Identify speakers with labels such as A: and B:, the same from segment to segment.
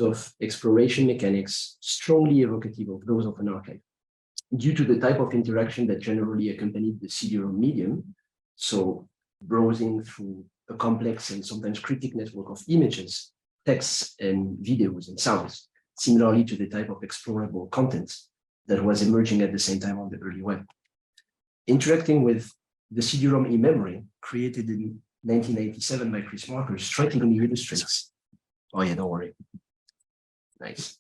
A: of exploration mechanics strongly evocative of those of an archive, due to the type of interaction that generally accompanied the CD-ROM medium, so browsing through a complex and sometimes cryptic network of images, texts, and videos and sounds, similarly to the type of explorable content that was emerging at the same time on the early web. Interacting with the CD-ROM Immemory, created in 1987 by Chris Marker, strikingly illustrates. Oh yeah, don't worry. Nice.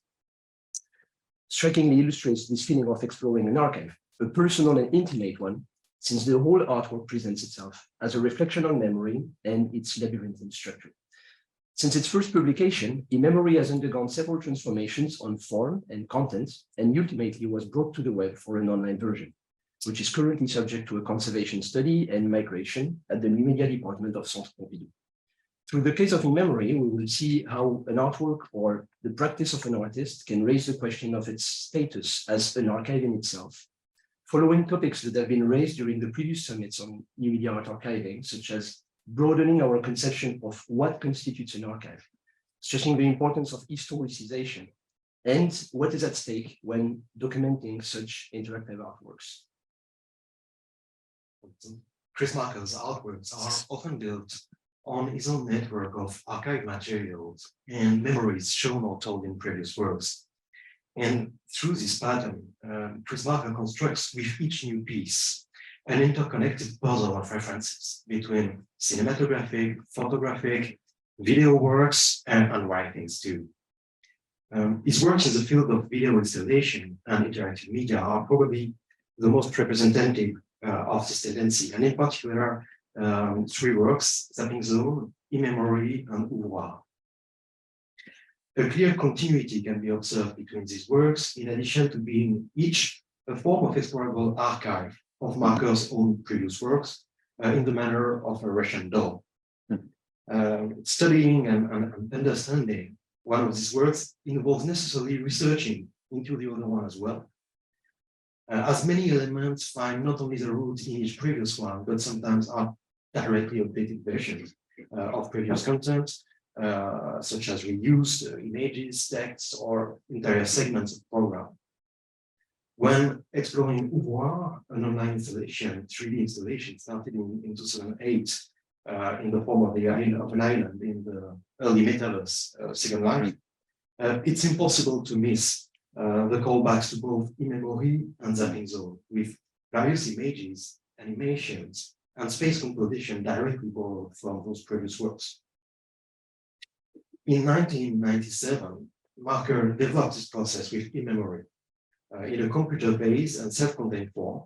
A: Strikingly illustrates this feeling of exploring an archive, a personal and intimate one, since the whole artwork presents itself as a reflection on memory and its labyrinthine structure. Since its first publication, Immemory has undergone several transformations on form and content, and ultimately was brought to the web for an online version, which is currently subject to a conservation study and migration at the New Media Department of Centre Pompidou. Through the case of Immemory, we will see how an artwork or the practice of an artist can raise the question of its status as an archive in itself, following topics that have been raised during the previous summits on new media art archiving, such as broadening our conception of what constitutes an archive, stressing the importance of historicization, and what is at stake when documenting such interactive artworks.
B: Chris Marker's artworks are often built on his own network of archive materials and memories shown or told in previous works. And through this pattern, Chris Marker constructs with each new piece an interconnected puzzle of references between cinematographic, photographic, video works, and writings too. His works in the field of video installation and interactive media are probably the most representative of this tendency, and in particular, three works: Zapping Zone, Immemory, and Ouvroir. A clear continuity can be observed between these works, in addition to being each a form of explorable archive of Marker's own previous works, in the manner of a Russian doll. Studying and understanding one of these works involves necessarily researching into the other one as well, as many elements find not only the root in each previous one, but sometimes are directly updated versions of previous content, such as reused images, texts, or entire segments of program. When exploring Ouvroir, an online installation, 3D installation started in 2008 in the form of an island in the early metaverse Second Life, it's impossible to miss the callbacks to both Immemory and Zapping Zone, with various images, animations, and space composition directly borrowed from those previous works. In 1997, Marker developed this process with Immemory in a computer-based and self-contained form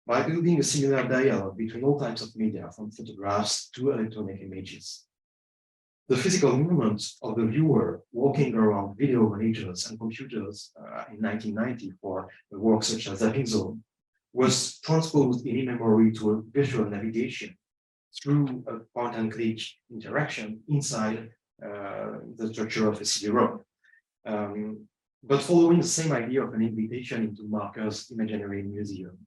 B: by building a similar dialogue between all types of media, from photographs to electronic images. The physical movement of the viewer walking around video monitors and computers in 1990 for a work such as Zapping Zone was transposed in Immemory to a visual navigation through a point-and-click interaction inside the structure of a CD-ROM, but following the same idea of an invitation into Marker's imaginary museum.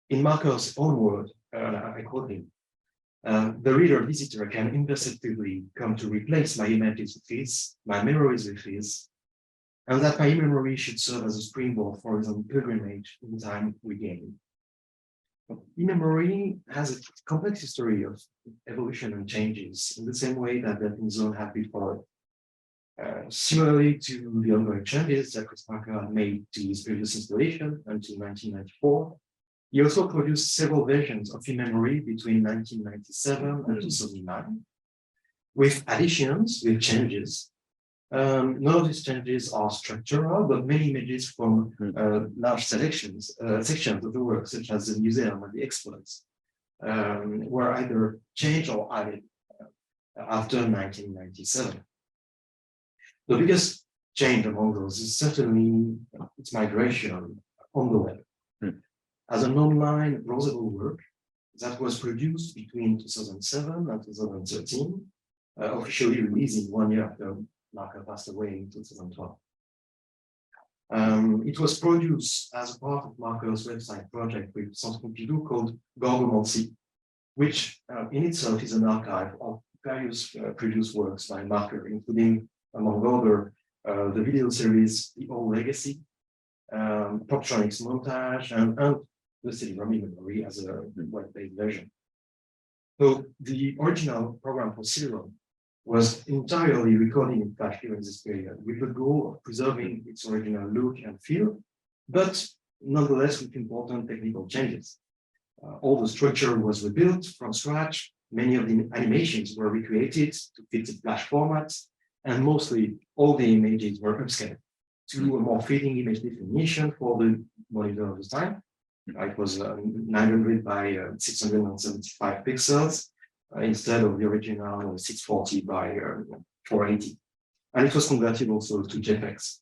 B: In Marker's own word, I quote him, "The reader visitor can imperceptibly come to replace my images with his, my memories with his, and that my memory should serve as a springboard for his own pilgrimage in time regained." Immemory has a complex history of evolution and changes in the same way that Zapping Zone had before. Similarly to the ongoing changes that Chris Marker had made to his previous installation until 1994, he also produced several versions of Immemory between 1997 and 2009, with additions, with changes. None of these changes are structural, but many images from large sections of the work, such as the museum and the experts, were either changed or added after 1997. The biggest change among those is certainly its migration on the web. As an online browsable work that was produced between 2007 and 2013, officially releasing 1 year after Marker passed away in 2012. It was produced as a part of Marker's website project with Centre Pompidou called Gorgomancy, which in itself is an archive of various previous works by Marker, including among other, the video series, The Old Legacy, Poptronics Montage, and the CD-ROM Immemory as a web-based version. So the original program for CD-ROM was entirely recorded in Flash during this period, with the goal of preserving its original look and feel, but nonetheless with important technical changes. All the structure was rebuilt from scratch. Many of the animations were recreated to fit the Flash format, and mostly all the images were upscaled to a more fitting image definition for the monitor of the time. It was 900 by 675 pixels instead of the original 640 by 480. And it was converted also to JPEGs.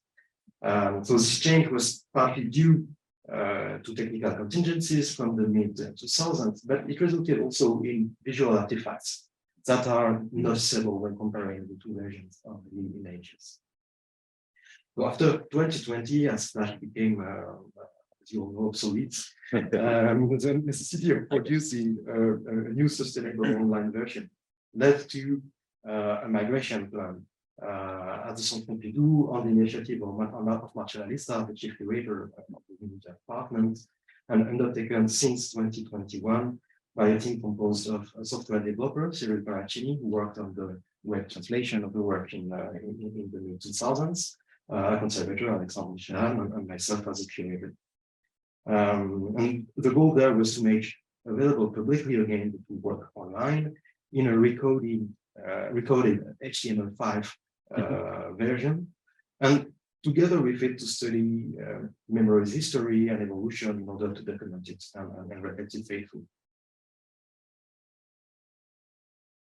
B: So this change was partly due to technical contingencies from the mid-2000s, but it resulted also in visual artifacts that are noticeable when comparing the two versions of the images. So after 2020, as Flash became as you all know, obsolete, the necessity of producing a new sustainable online version led to a migration plan at the Centre Pompidou on the initiative of Michaan Ph, the chief curator of the department, and undertaken since 2021 by a team composed of a software developer, Cyril Baracini, who worked on the web translation of the work in the mid-2000s, a conservator, Alexandre Michaan, and myself as a curator. And the goal there was to make available publicly again the work online in a recorded HTML5 version, and together with it to study Immemory's history and evolution in order to document it and reflect it faithfully.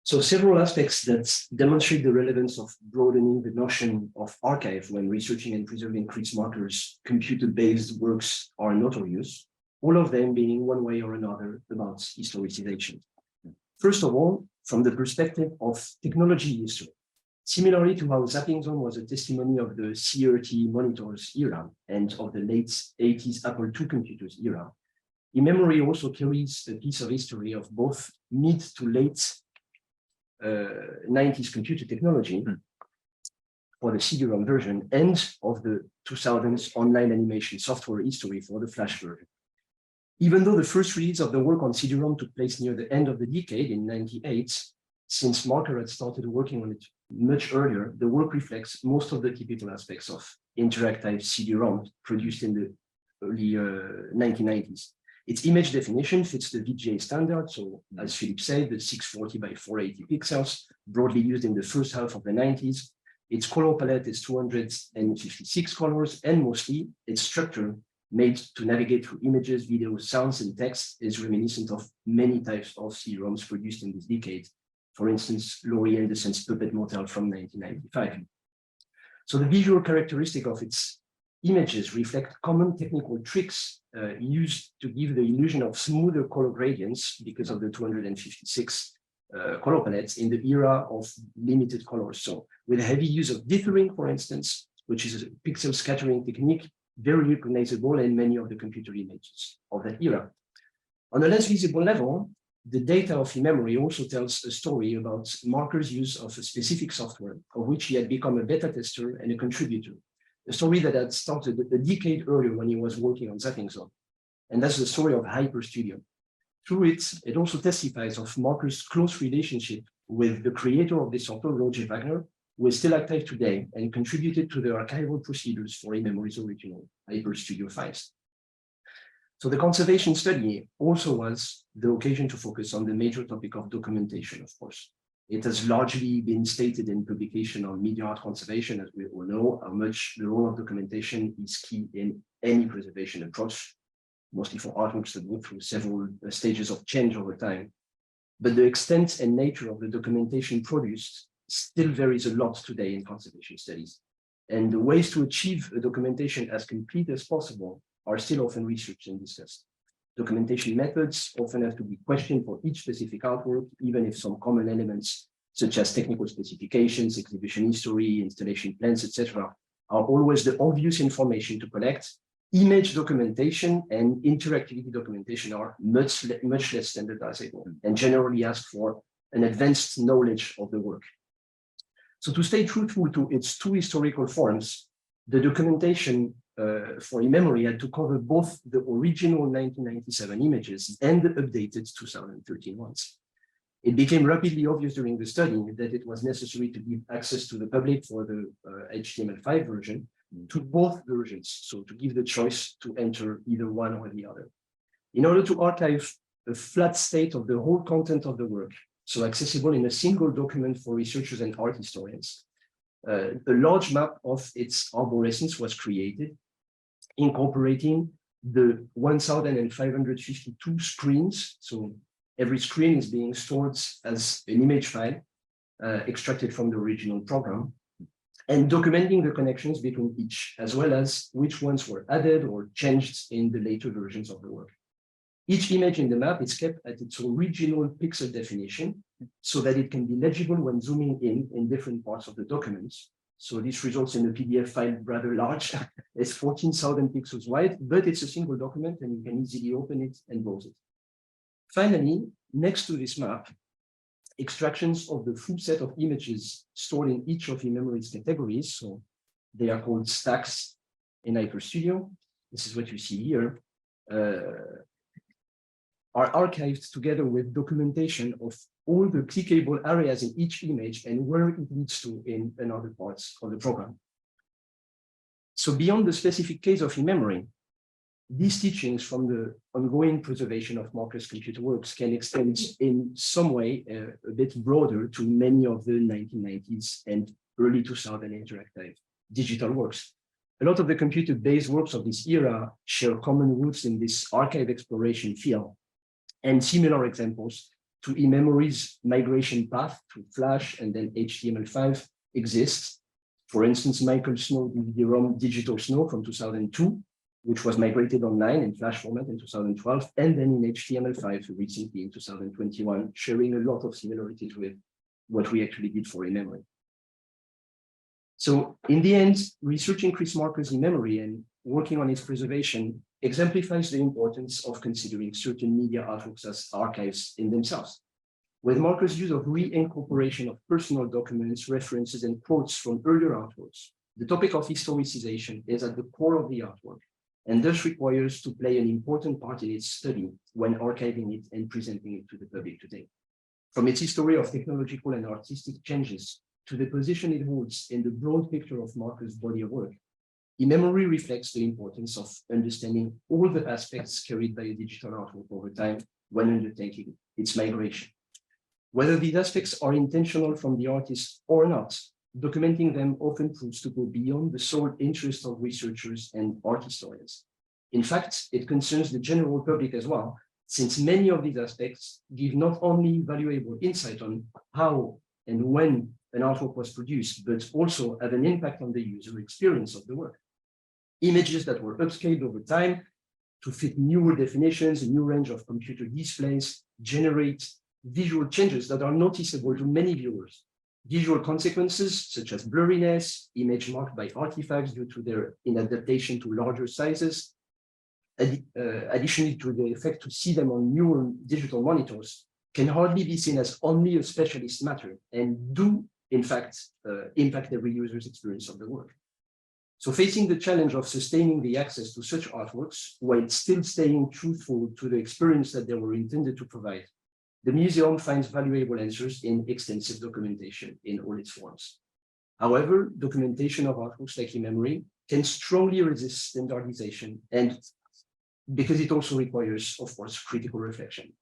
A: So several aspects that demonstrate the relevance of broadening the notion of archive when researching and preserving Chris Marker's computer-based works are notorious, all of them being one way or another about historicization. First of all, from the perspective of technology history, similarly to how Zapping Zone was a testimony of the CRT monitors era and of the late 80s Apple II computers era, Immemory also carries a piece of history of both mid to late 90s computer technology for the CD-ROM version and of the 2000s online animation software history for the Flash version. Even though the first release of the work on CD-ROM took place near the end of the decade in '98, since Marker had started working on it much earlier, the work reflects most of the typical aspects of interactive CD-ROM produced in the early 1990s. Its image definition fits the VGA standard, so as Philippe said, the 640 by 480 pixels, broadly used in the first half of the 90s. Its color palette is 256 colors, and mostly its structure, made to navigate through images, videos, sounds, and text, is reminiscent of many types of CD-ROMs produced in this decade. For instance, Laurie Anderson's Puppet Motel from 1995. So the visual characteristic of its images reflect common technical tricks used to give the illusion of smoother color gradients because of the 256 color palettes in the era of limited colors. So with heavy use of dithering, for instance, which is a pixel scattering technique, very recognizable in many of the computer images of that era. On a less visible level, the data of Immemory also tells a story about Marker's use of a specific software, of which he had become a beta tester and a contributor. A story that had started a decade earlier when he was working on Zapping Zone. And that's the story of Hyper Studio. Through it, it also testifies of Marker's close relationship with the creator of this software, Roger Wagner, who is still active today and contributed to the archival procedures for Immemory's original Hyper Studio files. So the conservation study also was the occasion to focus on the major topic of documentation, of course. It has largely been stated in publication on media art conservation, as we all know, how much the role of documentation is key in any preservation approach, mostly for artworks that go through several stages of change over time. But the extent and nature of the documentation produced still varies a lot today in conservation studies. And the ways to achieve a documentation as complete as possible are still often researched and discussed. Documentation methods often have to be questioned for each specific artwork, even if some common elements, such as technical specifications, exhibition history, installation plans, etc., are always the obvious information to collect. Image documentation and interactivity documentation are much less standardizable and generally ask for an advanced knowledge of the work. So to stay truthful to its two historical forms, the documentation for Immemory had to cover both the original 1997 images and the updated 2013 ones. It became rapidly obvious during the study that it was necessary to give access to the public for the HTML5 version to both versions, so to give the choice to enter either one or the other. In order to archive a flat state of the whole content of the work, so accessible in a single document for researchers and art historians, a large map of its arborescence was created, incorporating the 1,552 screens. So every screen is being stored as an image file extracted from the original program, and documenting the connections between each, as well as which ones were added or changed in the later versions of the work. Each image in the map is kept at its original pixel definition so that it can be legible when zooming in different parts of the document. So this results in a PDF file rather large. It's 14,000 pixels wide, but it's a single document and you can easily open it and browse it. Finally, next to this map, extractions of the full set of images stored in each of Immemory's categories, so they are called stacks in HyperStudio. This is what you see here. Are archived together with documentation of all the clickable areas in each image and where it leads to in another parts of the program. So beyond the specific case of Immemory, these teachings from the ongoing preservation of Marker's computer works can extend in some way a bit broader to many of the 1990s and early 2000 interactive digital works. A lot of the computer-based works of this era share common roots in this archive exploration field, and similar examples to Immemory's migration path to Flash and then HTML5 exist. For instance, Michael Snow DVD-ROM Digital Snow from 2002, which was migrated online in Flash format in 2012, and then in HTML5 recently in 2021, sharing a lot of similarities with what we actually did for Immemory. So in the end, researching Chris Marker's Immemory and working on its preservation exemplifies the importance of considering certain media artworks as archives in themselves. With Marker's use of reincorporation of personal documents, references, and quotes from earlier artworks, the topic of historicization is at the core of the artwork, and thus requires to play an important part in its study when archiving it and presenting it to the public today. From its history of technological and artistic changes to the position it holds in the broad picture of Marker's body of work, Immemory reflects the importance of understanding all the aspects carried by a digital artwork over time when undertaking its migration. Whether these aspects are intentional from the artist or not, documenting them often proves to go beyond the sole interest of researchers and art historians. In fact, it concerns the general public as well, since many of these aspects give not only valuable insight on how and when an artwork was produced, but also have an impact on the user experience of the work. Images that were upscaled over time to fit newer definitions, a new range of computer displays, generate visual changes that are noticeable to many viewers. Visual consequences such as blurriness, image marked by artifacts due to their inadaptation to larger sizes, additionally to the effect to see them on newer digital monitors, can hardly be seen as only a specialist matter and do, in fact, impact every user's experience of the work. So facing the challenge of sustaining the access to such artworks while still staying truthful to the experience that they were intended to provide, the museum finds valuable answers in extensive documentation in all its forms. However, documentation of artworks like Immemory can strongly resist standardization, and because it also requires, of course, critical reflection.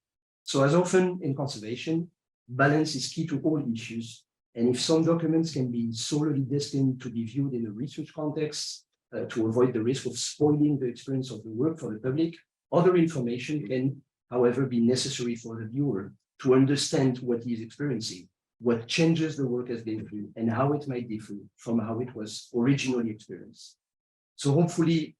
A: So as often in conservation, balance is key to all issues. And if some documents can be solely destined to be viewed in a research context to avoid the risk of spoiling the experience of the work for the public, other information can, however, be necessary for the viewer to understand what he is experiencing, what changes the work has been through, and how it might differ from how it was originally experienced. So hopefully,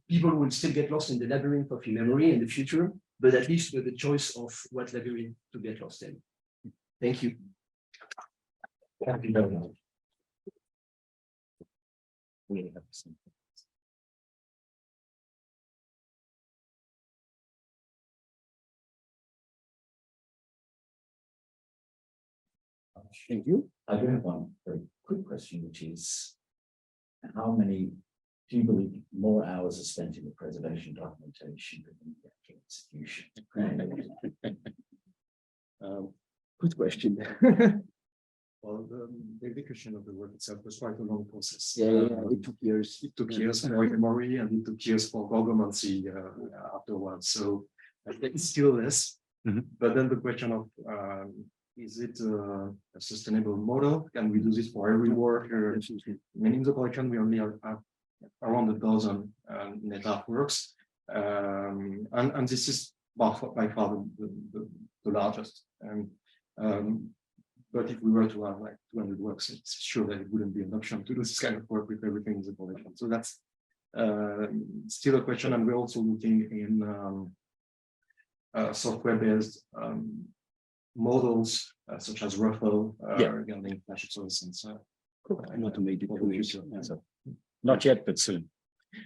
A: people will still get lost in the labyrinth of Immemory in the future, but at least with the choice of what labyrinth to get lost in. Thank you.
C: Thank you very much. We have some.
A: Thank you.
C: I do have one very quick question, which is how many do you believe more hours are spent in the preservation documentation than in the actual execution?
A: Good question.
B: Well, the execution of the work itself was quite a long process.
A: Yeah, it took years.
B: It took years for Immemory and it took years for governancy afterwards. So I think it's still less. But then the question of is it a sustainable model? Can we do this for every work? I mean, in the collection, we only have around 1,000 net artworks. And this is by far the largest. But if we were to have like 200 works, it's sure that it wouldn't be an option to do this kind of work with everything in the collection. So that's still a question. And we're also looking in software-based models such as Ruffle regarding flash obsolescence.
A: An automated tools.
C: So, not yet, but soon.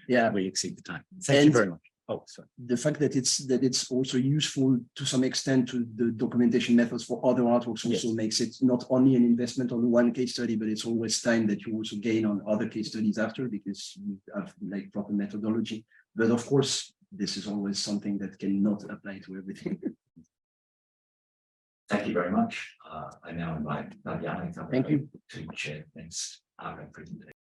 A: Yeah,
C: We exceed the time. Thank you very much. Oh, sorry.
A: the fact that it's also useful to some extent to the documentation methods for other artworks also makes it not only an investment on one case study, but it's always time that you also gain on other case studies after, because you have like proper methodology. But of course, this is always something that cannot apply to everything.
C: Thank you very much. I now invite Fabiana
A: Thank you.
C: to chair next presentation.